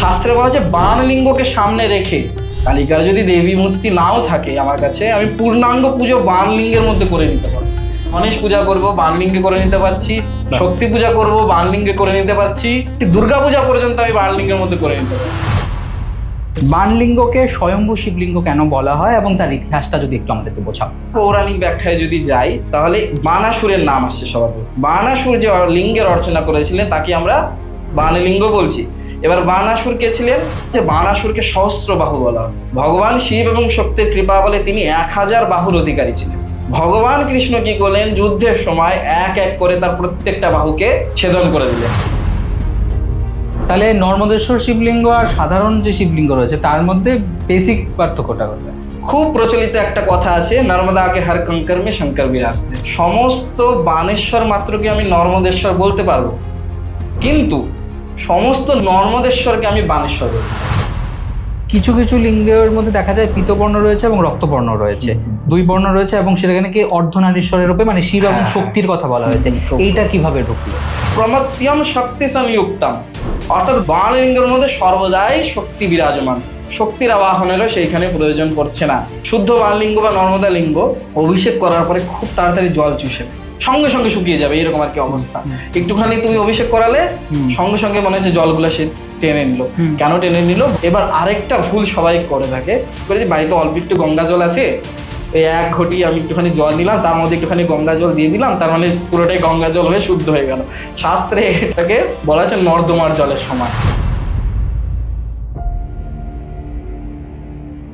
শাস্ত্রে বলা আছে বাণলিঙ্গকে সামনে রেখে, কালিকার যদি দেবী মূর্তি নাও থাকে আমার কাছে, আমি পূর্ণাঙ্গ পুজো বাণলিঙ্গের মধ্যে করে নিতে পারবো। গণেশ পূজা করবো বাণলিঙ্গে করে নিতে পারছি, শক্তি পূজা করবো বাণলিঙ্গে করে নিতে পারছি, দুর্গা পূজা পর্যন্ত আমি বাণলিঙ্গের মধ্যে করে নিতে পারবো। বাণলিঙ্গকে স্বয়ম্ভু শিবলিঙ্গ কেন বলা হয় এবং তার ইতিহাসটা যদি একটু আমাদেরকে বোঝাও। পৌরাণিক ব্যাখ্যায় যদি যাই তাহলে বাণাসুরের নাম আসছে সবার প্রথম। বাণাসুর যে লিঙ্গের অর্চনা করেছিলেন তাকে আমরা বাণলিঙ্গ বলছি। এবার বাণাসুর কে ছিলেন? যে বাণাসুরকে সহস্র বাহু বলা হয়। ভগবান শিব এবং শক্তির কৃপা বলে তিনি 1000 বাহুর অধিকারী ছিলেন। ভগবান কৃষ্ণ কি করলেন? যুদ্ধের সময় এক এক করে তার প্রত্যেকটা বাহুকে ছেদন করে দিলেন। তাহলে নর্মদেশ্বর শিবলিঙ্গ আর সাধারণ যে শিবলিঙ্গ রয়েছে তার মধ্যে বেসিক পার্থক্যটা কোথায়? খুব প্রচলিত একটা কথা আছে, নর্মদা আগে হর কঙ্কর মে শঙ্কর বিরাজতে। সমস্ত বাণেশ্বর মাত্রকে আমি নর্মদেশ্বর বলতে পারবো, কিন্তু সমস্ত নর্মদেশ্বরকে আমি বাণেশ্বর বলবো। কিছু কিছু লিঙ্গের মধ্যে দেখা যায় পীতবর্ণ রয়েছে এবং রক্তবর্ণ রয়েছে, দুই বর্ণ রয়েছে এবং সেখানে কি অর্ধনারীশ্বরের রূপে মানে শিব এবং শক্তির কথা বলা হয়েছে। এইটা কিভাবে ঢুকলো? প্রমত্যম শক্তি সংযুক্তম, অর্থাৎ বাণলিঙ্গের মধ্যে সর্বদাই শক্তি বিরাজমান। শক্তির আবাহনেরও সেইখানে প্রয়োজন পড়ছে না। শুদ্ধ বাণলিঙ্গ বা নর্মদা লিঙ্গ অভিষেক করার পরে খুব তাড়াতাড়ি জল চুষে সঙ্গে সঙ্গে শুকিয়ে যাবে, এরকম আর কি অবস্থা। একটুখানি তুমি অভিষেক করালে সঙ্গে সঙ্গে মনে হচ্ছে জলগুলো সে টেনে নিল। কেন টেনে নিল? এবার আরেকটা ভুল সবাই করে থাকে, যে বাড়িতে অল্প একটু গঙ্গা জল আছে, এই 1 ঘটি আমি একটুখানি জল নিলাম, তার মধ্যে একটুখানি গঙ্গা জল দিয়ে দিলাম, তার মানে পুরোটাই গঙ্গা জল হয়ে শুদ্ধ হয়ে গেল। শাস্ত্রে এটাকে বলা হচ্ছে নর্দমার জলের সমান।